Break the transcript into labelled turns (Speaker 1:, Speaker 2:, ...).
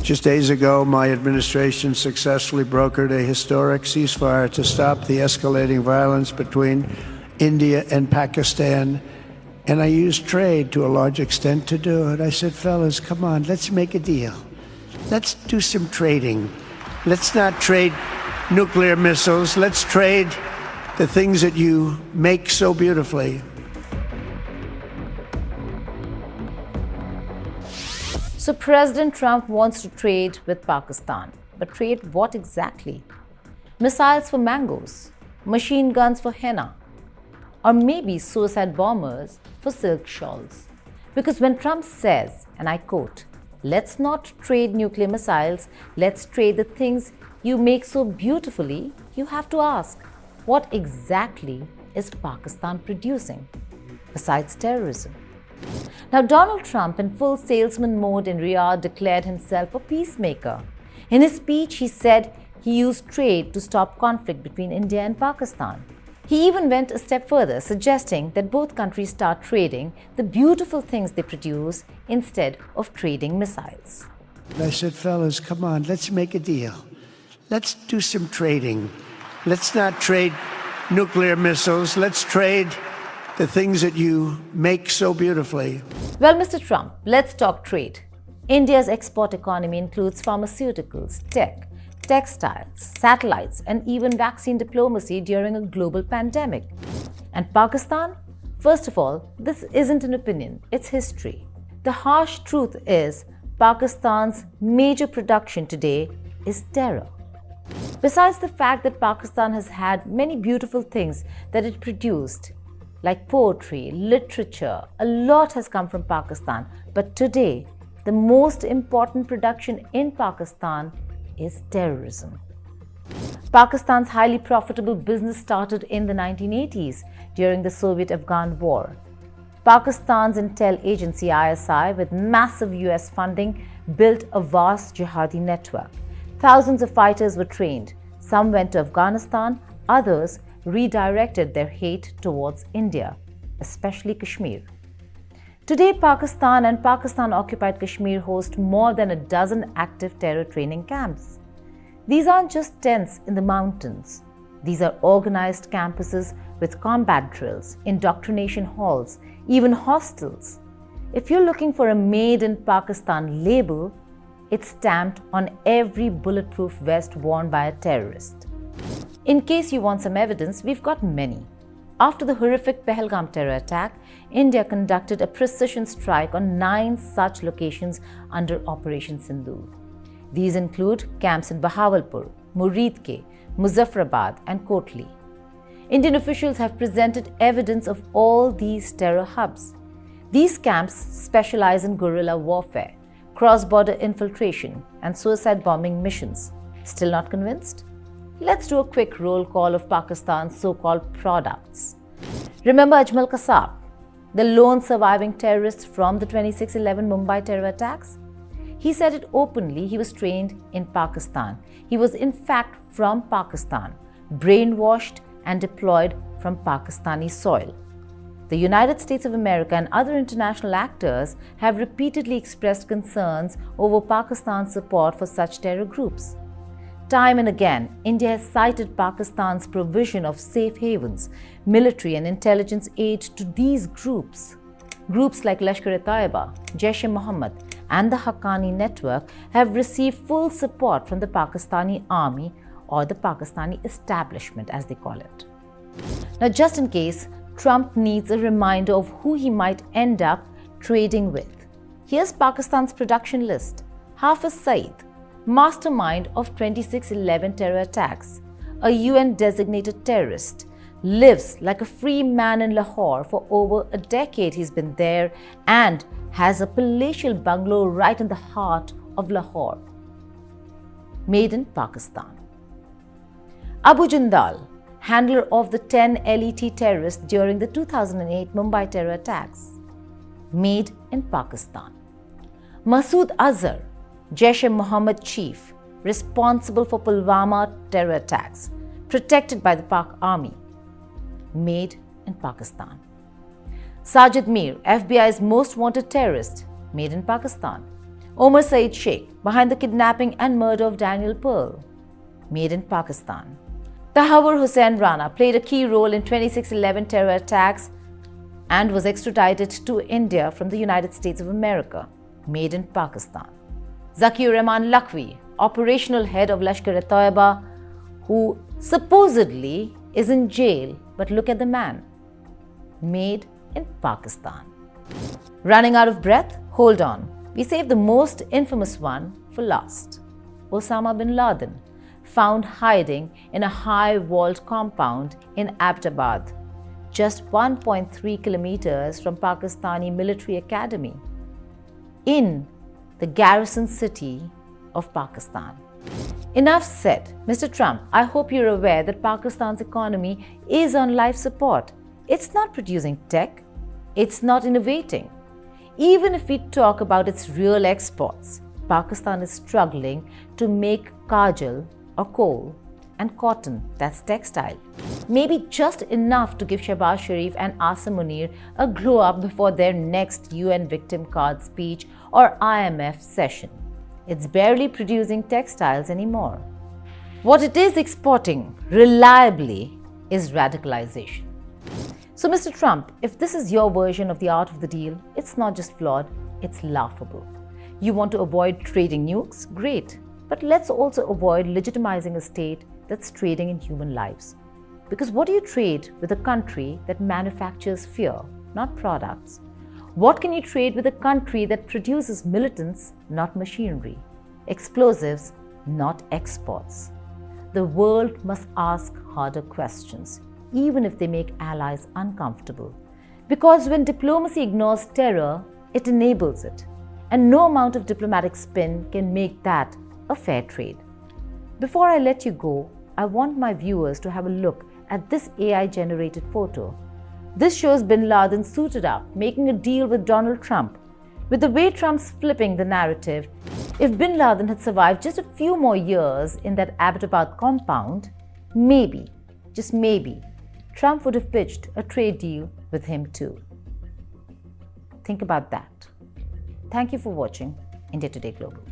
Speaker 1: Just days ago, my administration successfully brokered a historic ceasefire to stop the escalating violence between India and Pakistan. And I used trade to a large extent to do it. I said, fellas, come on, let's make a deal. Let's do some trading. Let's not trade nuclear missiles. Let's trade the things that you make so beautifully.
Speaker 2: So President Trump wants to trade with Pakistan. But trade what exactly? Missiles for mangoes, machine guns for henna, or maybe suicide bombers for silk shawls. Because when Trump says, and I quote, "Let's not trade nuclear missiles, let's trade the things you make so beautifully," you have to ask, what exactly is Pakistan producing besides terrorism? Now, Donald Trump, in full salesman mode in Riyadh, declared himself a peacemaker. In his speech, he said he used trade to stop conflict between India and Pakistan. He even went a step further, suggesting that both countries start trading the beautiful things they produce instead of trading missiles.
Speaker 1: I said, fellas, come on, let's make a deal. Let's do some trading. Let's not trade nuclear missiles. Let's trade the things that you make so beautifully.
Speaker 2: Well, Mr. Trump, let's talk trade. India's export economy includes pharmaceuticals, tech, textiles, satellites, and even vaccine diplomacy during a global pandemic. And Pakistan? First of all, this isn't an opinion, it's history. The harsh truth is Pakistan's major production today is terror. Besides the fact that Pakistan has had many beautiful things that it produced, like poetry, literature, a lot has come from Pakistan. But today, the most important production in Pakistan is terrorism. Pakistan's highly profitable business started in the 1980s during the Soviet-Afghan War. Pakistan's intel agency ISI, with massive US funding, built a vast Jihadi network. Thousands of fighters were trained. Some went to Afghanistan, others redirected their hate towards India, especially Kashmir. Today, Pakistan and Pakistan-occupied Kashmir host more than a dozen active terror training camps. These aren't just tents in the mountains. These are organized campuses with combat drills, indoctrination halls, even hostels. If you're looking for a Made in Pakistan label, it's stamped on every bulletproof vest worn by a terrorist. In case you want some evidence, we've got many. After the horrific Pahalgam terror attack, India conducted a precision strike on 9 such locations under Operation Sindoor. These include camps in Bahawalpur, Muridke, Muzaffarabad, and Kotli. Indian officials have presented evidence of all these terror hubs. These camps specialize in guerrilla warfare, cross-border infiltration, and suicide bombing missions. Still not convinced? Let's do a quick roll call of Pakistan's so-called products. Remember Ajmal Kasab, the lone surviving terrorist from the 26/11 Mumbai terror attacks? He said it openly, he was trained in Pakistan. He was in fact from Pakistan, brainwashed and deployed from Pakistani soil. The United States of America and other international actors have repeatedly expressed concerns over Pakistan's support for such terror groups. Time and again, India has cited Pakistan's provision of safe havens, military and intelligence aid to these groups. Groups like Lashkar-e-Taiba, Jaish-e-Mohammed, and the Haqqani network have received full support from the Pakistani army, or the Pakistani establishment as they call it. Now, just in case Trump needs a reminder of who he might end up trading with, here's Pakistan's production list. Hafiz Saeed, mastermind of 26/11 terror attacks, a UN-designated terrorist, lives like a free man in Lahore. For over a decade he's been there and has a palatial bungalow right in the heart of Lahore. Made in Pakistan. Abu Jindal, handler of the 10 LET terrorists during the 2008 Mumbai terror attacks. Made in Pakistan. Masood Azhar, Jaish-e-Mohammed chief, responsible for Pulwama terror attacks, protected by the Pak army. Made in Pakistan. Sajid Mir, FBI's most wanted terrorist, made in Pakistan. Omar Saeed Sheikh, behind the kidnapping and murder of Daniel Pearl, made in Pakistan. Tahawur Hussain Rana played a key role in 26/11 terror attacks and was extradited to India from the United States of America, made in Pakistan. Zakir Rahman Lakhvi, operational head of Lashkar-e-Taiba, who supposedly is in jail, but look at the man, made in Pakistan. Running out of breath? Hold on. We saved the most infamous one for last. Osama bin Laden, found hiding in a high-walled compound in Abbottabad, just 1.3 kilometers from Pakistani military academy, in the garrison city of Pakistan. Enough said. Mr. Trump, I hope you're aware that Pakistan's economy is on life support. It's not producing tech. It's not innovating. Even if we talk about its real exports, Pakistan is struggling to make kajal or coal and cotton, that's textile. Maybe just enough to give Shehbaz Sharif and Asim Munir a glow up before their next UN victim card speech or IMF session. It's barely producing textiles anymore. What it is exporting reliably is radicalization. So, Mr. Trump, if this is your version of the art of the deal, it's not just flawed, it's laughable. You want to avoid trading nukes? Great. But let's also avoid legitimizing a state that's trading in human lives. Because what do you trade with a country that manufactures fear, not products? What can you trade with a country that produces militants, not machinery? Explosives, not exports? The world must ask harder questions, even if they make allies uncomfortable. Because when diplomacy ignores terror, it enables it. And no amount of diplomatic spin can make that a fair trade. Before I let you go, I want my viewers to have a look at this AI-generated photo. This shows bin Laden suited up, making a deal with Donald Trump. With the way Trump's flipping the narrative, if bin Laden had survived just a few more years in that Abbottabad compound, maybe, just maybe, Trump would have pitched a trade deal with him too. Think about that. Thank you for watching India Today Global.